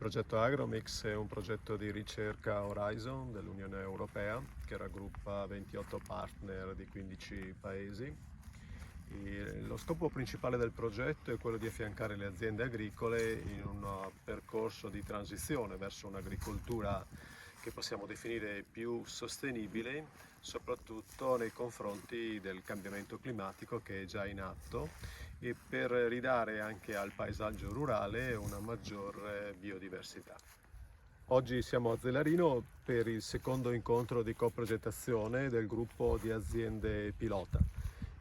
progetto Agromix è un progetto di ricerca Horizon dell'Unione Europea che raggruppa 28 partner di 15 paesi. Lo scopo principale del progetto è quello di affiancare le aziende agricole in un percorso di transizione verso un'agricoltura che possiamo definire più sostenibile, soprattutto nei confronti del cambiamento climatico che è già in atto, e per ridare anche al paesaggio rurale una maggior biodiversità. Oggi siamo a Zelarino per il secondo incontro di coprogettazione del gruppo di aziende pilota.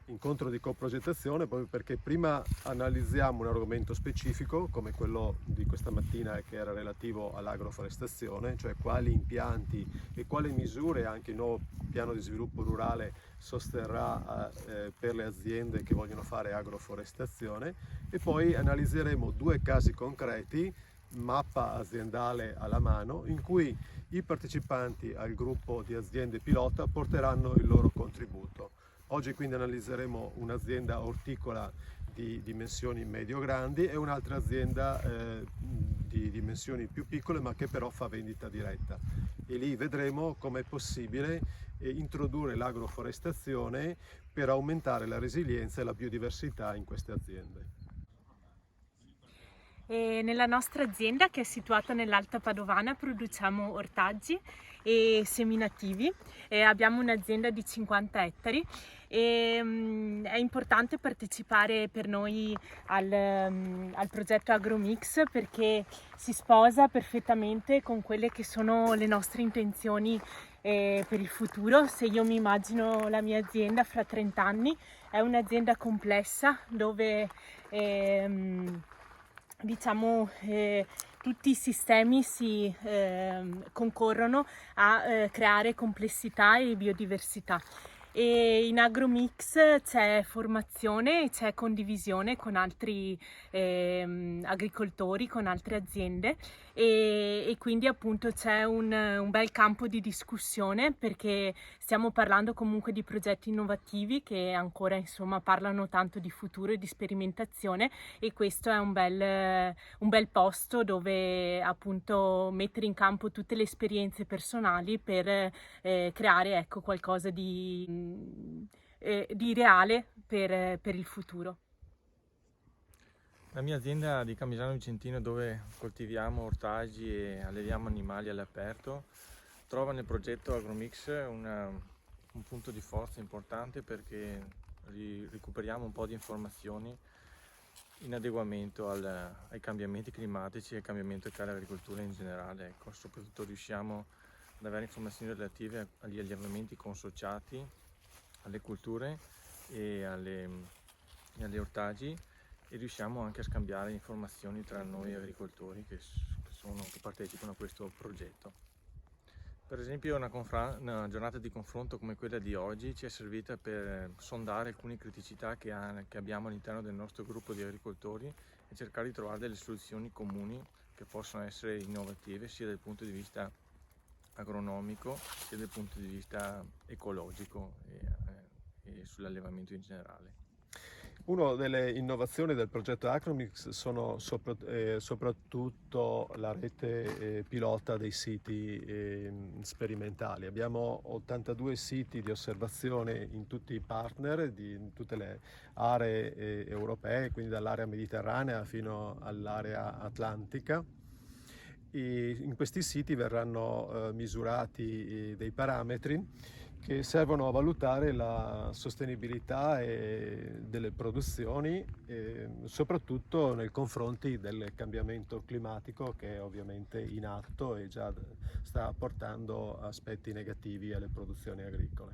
Incontro di coprogettazione proprio perché prima analizziamo un argomento specifico come quello di questa mattina, che era relativo all'agroforestazione, cioè quali impianti e quali misure anche il nuovo piano di sviluppo rurale sosterrà per le aziende che vogliono fare agroforestazione, e poi analizzeremo due casi concreti, mappa aziendale alla mano, in cui i partecipanti al gruppo di aziende pilota porteranno il loro contributo. Oggi quindi analizzeremo un'azienda orticola di dimensioni medio-grandi e un'altra azienda di dimensioni più piccole, ma che però fa vendita diretta. E lì vedremo come è possibile introdurre l'agroforestazione per aumentare la resilienza e la biodiversità in queste aziende. Nella nostra azienda, che è situata nell'Alta Padovana, produciamo ortaggi e seminativi. Abbiamo un'azienda di 50 ettari e è importante partecipare per noi al progetto Agromix, perché si sposa perfettamente con quelle che sono le nostre intenzioni per il futuro. Se io mi immagino la mia azienda fra 30 anni, è un'azienda complessa dove tutti i sistemi concorrono a creare complessità e biodiversità. E in Agromix c'è formazione e c'è condivisione con altri agricoltori, con altre aziende, e quindi appunto c'è un bel campo di discussione, perché stiamo parlando comunque di progetti innovativi che ancora parlano tanto di futuro e di sperimentazione, e questo è un bel posto dove appunto mettere in campo tutte le esperienze personali per creare qualcosa di reale per il futuro. La mia azienda di Camisano Vicentino, dove coltiviamo ortaggi e alleviamo animali all'aperto, trova nel progetto Agromix un punto di forza importante, perché recuperiamo un po' di informazioni in adeguamento ai cambiamenti climatici e al cambiamento dell'agricoltura in generale. Ecco, soprattutto riusciamo ad avere informazioni relative agli allevamenti consociati, alle culture e agli ortaggi, e riusciamo anche a scambiare informazioni tra noi agricoltori che partecipano a questo progetto. Per esempio una giornata di confronto come quella di oggi ci è servita per sondare alcune criticità che abbiamo all'interno del nostro gruppo di agricoltori e cercare di trovare delle soluzioni comuni che possono essere innovative sia dal punto di vista agronomico sia dal punto di vista ecologico e sull'allevamento in generale. Una delle innovazioni del progetto Agromix sono soprattutto la rete pilota dei siti sperimentali. Abbiamo 82 siti di osservazione in tutti i partner, in tutte le aree europee, quindi dall'area mediterranea fino all'area atlantica. In questi siti verranno misurati dei parametri che servono a valutare la sostenibilità delle produzioni, soprattutto nei confronti del cambiamento climatico, che è ovviamente in atto e già sta portando aspetti negativi alle produzioni agricole.